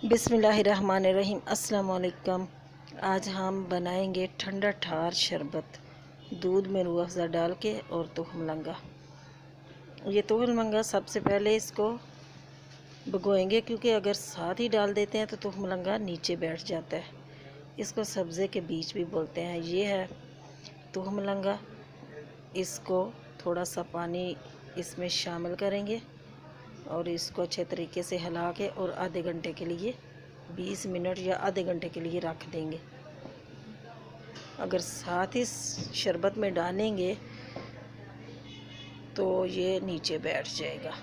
बिस्मिल्लाहिर्रहमानिर्रहीम। अस्सलाम वालेकुम। आज हम बनाएंगे ठंडा ठार शरबत दूध में रूह अफ़ज़ा डाल के और तुहमलंगा। ये तुहमलंगा सबसे पहले इसको भिगोएंगे, क्योंकि अगर साथ ही डाल देते हैं तो तुहमलंगा नीचे बैठ जाता है। इसको सब्ज़े के बीज भी बोलते हैं। ये है तुहमलंगा। इसको थोड़ा सा पानी इसमें शामिल करेंगे और इसको अच्छे तरीके से हिला के और आधे घंटे के लिए 20 मिनट या आधे घंटे के लिए रख देंगे। अगर साथ ही शरबत में डालेंगे तो ये नीचे बैठ जाएगा।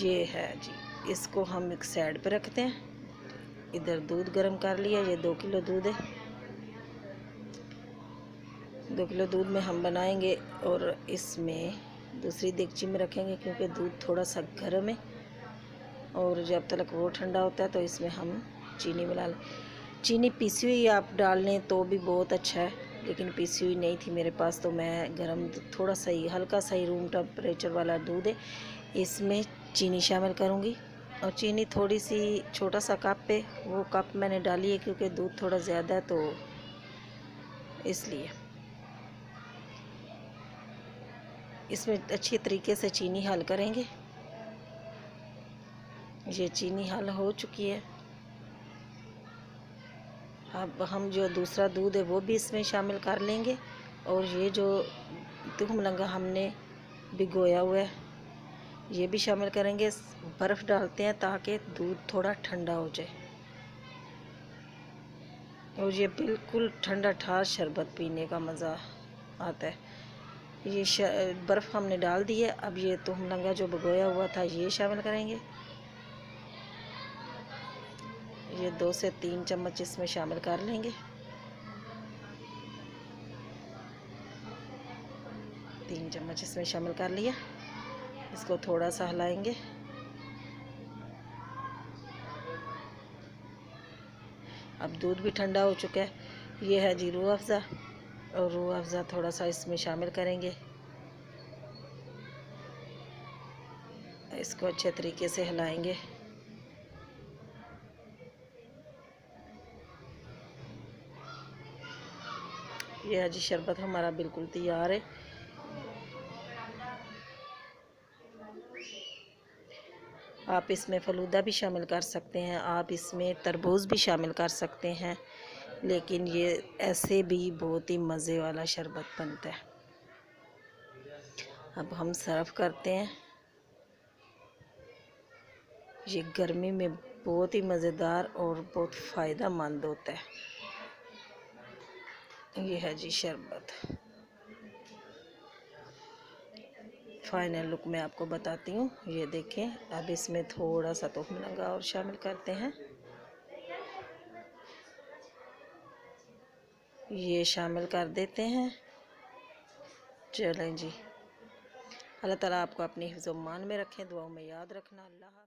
ये है जी, इसको हम एक साइड पे रखते हैं। इधर दूध गर्म कर लिया। ये 2 किलो दूध है। 2 किलो दूध में हम बनाएंगे और इसमें दूसरी देगची में रखेंगे, क्योंकि दूध थोड़ा सा गर्म है और जब तक वो ठंडा होता है तो इसमें हम चीनी मिला लें। चीनी पीसी हुई आप डाल लें तो भी बहुत अच्छा है, लेकिन पीसी हुई नहीं थी मेरे पास, तो मैं गरम थोड़ा सा ही हल्का सा ही रूम टेम्परेचर वाला दूध है, इसमें चीनी शामिल करूँगी। और चीनी थोड़ी सी छोटा सा कप पे, वो कप मैंने डाली है क्योंकि दूध थोड़ा ज़्यादा है तो इसलिए। इसमें अच्छी तरीके से चीनी हल करेंगे। ये चीनी हल हो चुकी है। अब हम जो दूसरा दूध है वो भी इसमें शामिल कर लेंगे और ये जो तुहमलंगा हमने भिगोया हुआ है ये भी शामिल करेंगे। बर्फ़ डालते हैं ताकि दूध थोड़ा ठंडा हो जाए और ये बिल्कुल ठंडा ठार शरबत पीने का मज़ा आता है। ये बर्फ़ हमने डाल दी है। अब ये तुहमलंगा जो भिगोया हुआ था ये शामिल करेंगे। ये 2 से 3 चम्मच इसमें शामिल कर लेंगे। 3 चम्मच इसमें शामिल कर लिया। इसको थोड़ा सा हिलाएंगे। अब दूध भी ठंडा हो चुका है। ये है जी रूह अफ़ज़ा, और रूह अफ़ज़ा थोड़ा सा इसमें शामिल करेंगे। इसको अच्छे तरीके से हिलाएंगे। ये है जी शरबत हमारा बिल्कुल तैयार है। आप इसमें फ़लूदा भी शामिल कर सकते हैं, आप इसमें तरबूज भी शामिल कर सकते हैं, लेकिन ये ऐसे भी बहुत ही मज़े वाला शरबत बनता है। अब हम सर्व करते हैं। ये गर्मी में बहुत ही मज़ेदार और बहुत फ़ायदेमंद होता है। ये है जी शरबत। फाइनल लुक मैं आपको बताती हूँ। ये देखें। अब इसमें थोड़ा सा तुहमलंगा और शामिल करते हैं। ये शामिल कर देते हैं। चलें जी, अल्लाह ताला आपको अपनी हिफ्ज़-ओ-मान में रखें। दुआओं में याद रखना। अल्लाह।